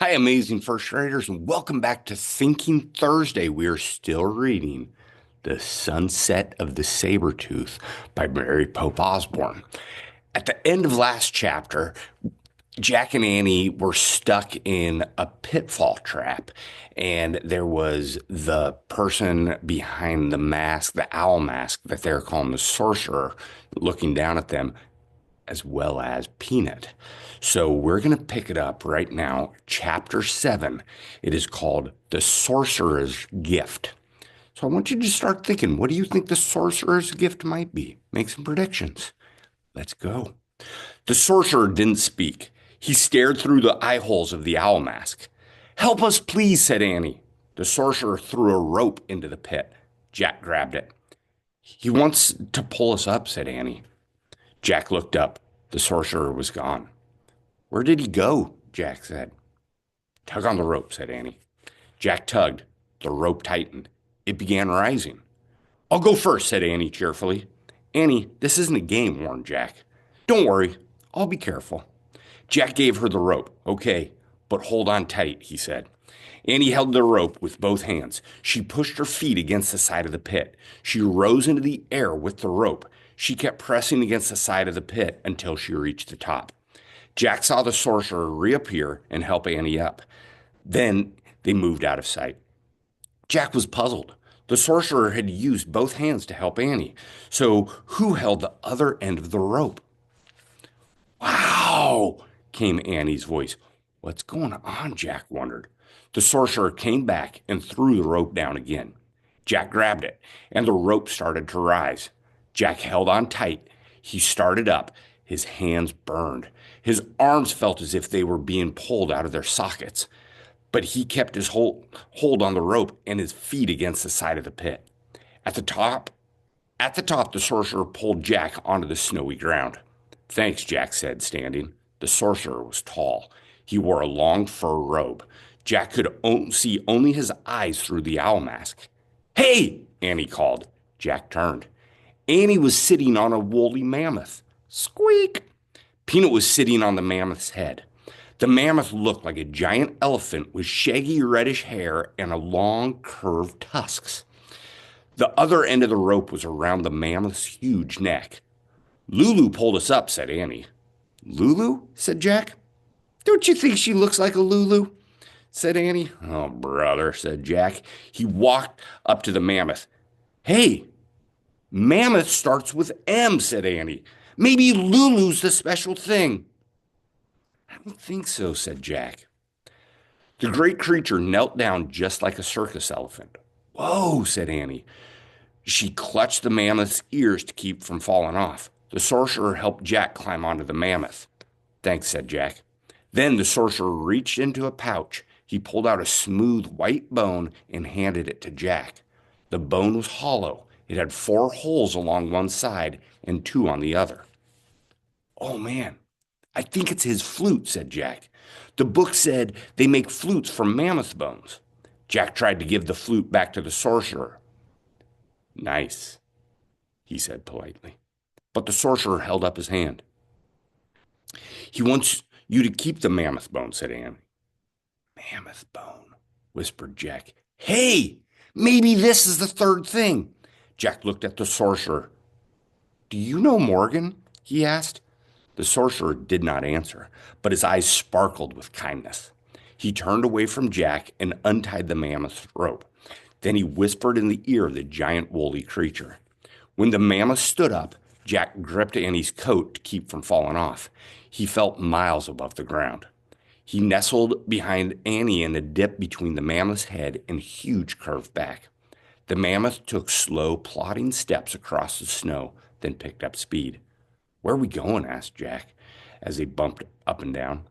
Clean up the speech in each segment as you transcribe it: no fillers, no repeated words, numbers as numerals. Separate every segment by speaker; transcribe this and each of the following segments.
Speaker 1: Hi, amazing first graders, and welcome back to Thinking Thursday. We are still reading The Sunset of the Sabertooth by Mary Pope Osborne. At the end of last chapter, Jack and Annie were stuck in a pitfall trap, and there was the person behind the mask, the owl mask that they're calling the sorcerer, looking down at them, as well as Peanut. So we're going to pick it up right now, chapter 7. It is called The Sorcerer's Gift. So I want you to start thinking, what do you think the sorcerer's gift might be? Make some predictions. Let's go. The sorcerer didn't speak. He stared through the eye holes of the owl mask. Help us, please, said Annie. The sorcerer threw a rope into the pit. Jack grabbed it. He wants to pull us up, said Annie. Jack looked up. The sorcerer was gone. Where did he go? Jack said. Tug on the rope, said Annie. Jack tugged. The rope tightened. It began rising. I'll go first, said Annie cheerfully. Annie, this isn't a game, warned Jack. Don't worry. I'll be careful. Jack gave her the rope. Okay, but hold on tight, he said. Annie held the rope with both hands. She pushed her feet against the side of the pit. She rose into the air with the rope. She kept pressing against the side of the pit until she reached the top. Jack saw the sorcerer reappear and help Annie up. Then they moved out of sight. Jack was puzzled. The sorcerer had used both hands to help Annie. So who held the other end of the rope? Wow, came Annie's voice. What's going on? Jack wondered. The sorcerer came back and threw the rope down again. Jack grabbed it, and the rope started to rise. Jack held on tight. He started up. His hands burned. His arms felt as if they were being pulled out of their sockets. But he kept his hold on the rope and his feet against the side of the pit. At the top, the sorcerer pulled Jack onto the snowy ground. Thanks, Jack said, standing. The sorcerer was tall. He wore a long fur robe. Jack could see only his eyes through the owl mask. Hey! Annie called. Jack turned. Annie was sitting on a woolly mammoth. Squeak! Peanut was sitting on the mammoth's head. The mammoth looked like a giant elephant with shaggy reddish hair and a long, curved tusks. The other end of the rope was around the mammoth's huge neck. Lulu pulled us up, said Annie. Lulu? Said Jack. Don't you think she looks like a Lulu? Said Annie. Oh, brother, said Jack. He walked up to the mammoth. Hey, mammoth starts with M, said Annie. Maybe Lulu's the special thing. I don't think so, said Jack. The great creature knelt down just like a circus elephant. Whoa, said Annie. She clutched the mammoth's ears to keep from falling off. The sorcerer helped Jack climb onto the mammoth. Thanks, said Jack. Then the sorcerer reached into a pouch. He pulled out a smooth white bone and handed it to Jack. The bone was hollow. It had 4 holes along one side and 2 on the other. Oh, man, I think it's his flute, said Jack. The book said they make flutes from mammoth bones. Jack tried to give the flute back to the sorcerer. Nice, he said politely. But the sorcerer held up his hand. He wants you to keep the mammoth bone, said Annie. Mammoth bone, whispered Jack. Hey, maybe this is the third thing. Jack looked at the sorcerer. Do you know Morgan? He asked. The sorcerer did not answer, but his eyes sparkled with kindness. He turned away from Jack and untied the mammoth's rope. Then he whispered in the ear of the giant woolly creature. When the mammoth stood up, Jack gripped Annie's coat to keep from falling off. He felt miles above the ground. He nestled behind Annie in a dip between the mammoth's head and huge curved back. The mammoth took slow, plodding steps across the snow, then picked up speed. Where are we going? Asked Jack as they bumped up and down.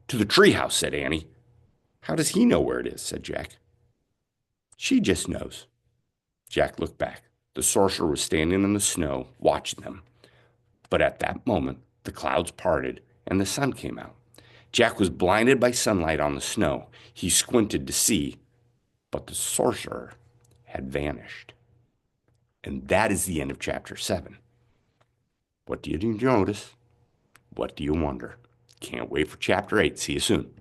Speaker 1: To the treehouse, said Annie. How does he know where it is? Said Jack. She just knows. Jack looked back. The sorcerer was standing in the snow, watching them. But at that moment, the clouds parted and the sun came out. Jack was blinded by sunlight on the snow. He squinted to see, but the sorcerer had vanished. And that is the end of chapter 7. What did you notice? What do you wonder? Can't wait for chapter 8. See you soon.